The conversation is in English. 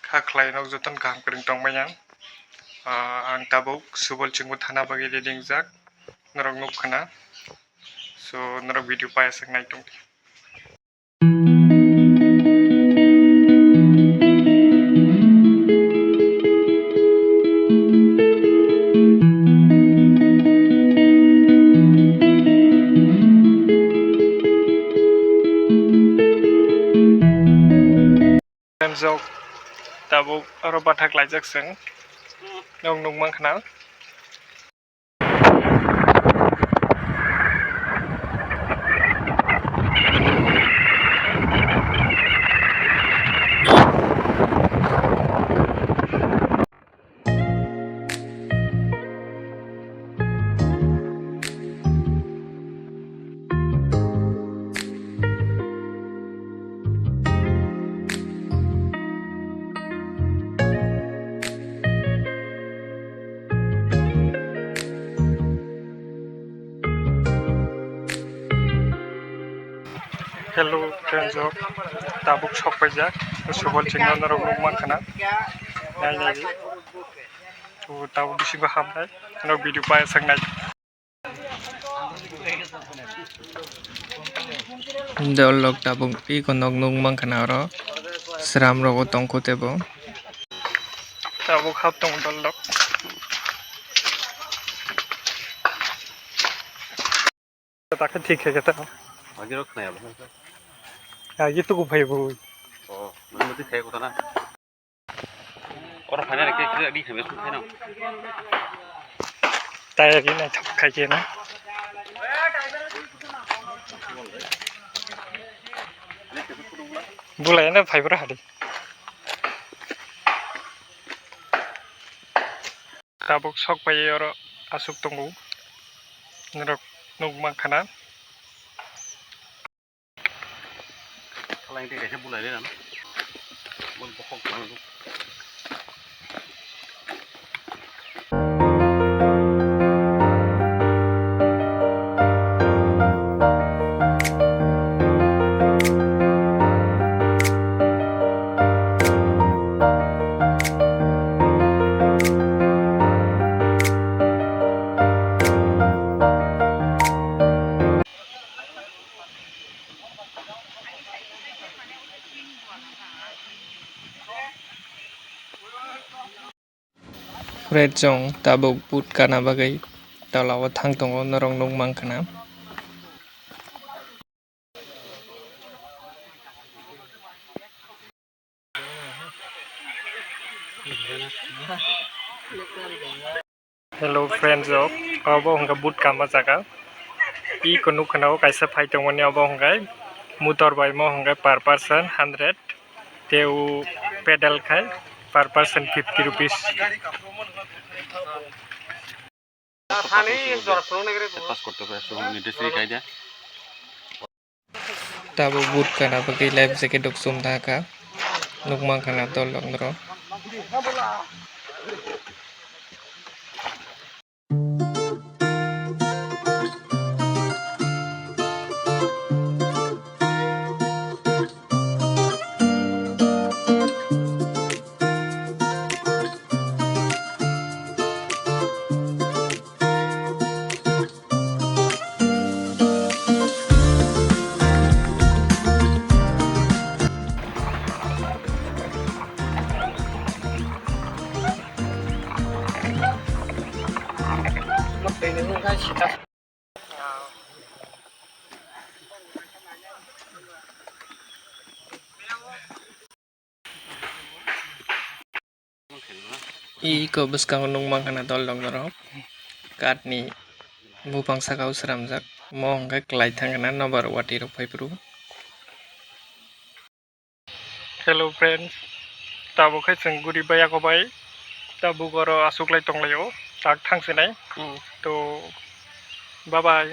खाख्लायनाव जतन गाहाम करिं तंबायना आं ताबुक सुबल चिंगु थाना बागै लिडिं जाक नरक नुक खाना सो नरक भिडियो पाया सकनाय दं Jok tabuk aro bathak laijak seng nong nungmang khana Hello friends of tabuk shop pajak subol chingno norok nungmang khana nai nai to tabuk bisingo hamnai no video paya saknai Dolok tabuk pi konok nungmang khana ro sram rogo tongkotebo tabuk hap tong dolok ताके ठीक है कहता आगे रखना है ये तो को भाई वो ओ मैं मुझे खाए को था ना और खाने रखे कि अभी हमें सुन खाना ताया की नहीं थक खाइए ना बुलाया ना भाई बरा हादी ताबुक शौक पाये और आसुक तंगु नरक नुकमान खाना खालांग कैसे बुलाए ना बोल बहुत खाना Red Jong tabuk put kana bagai talawa thang tongo norong nungmang khana Hello friends of abo hongga boot kama jaga I konu khana kaisa phai tongoni abo honggai motor bai mo honggai per person 100 teu pedal khai per person 50 rupees Tabu boot kana bagai life jacket dok sum dhaka nukmang kana tolong ro I ko buskang nungmang kana tolong ro katni bupang sakau seramjak mo hongga klai thangana nobar wati ro phaipru Hello friends tabu khai sing guri baya ko bai tabu goro asuklai tonglayo tak thangsinai to bye bye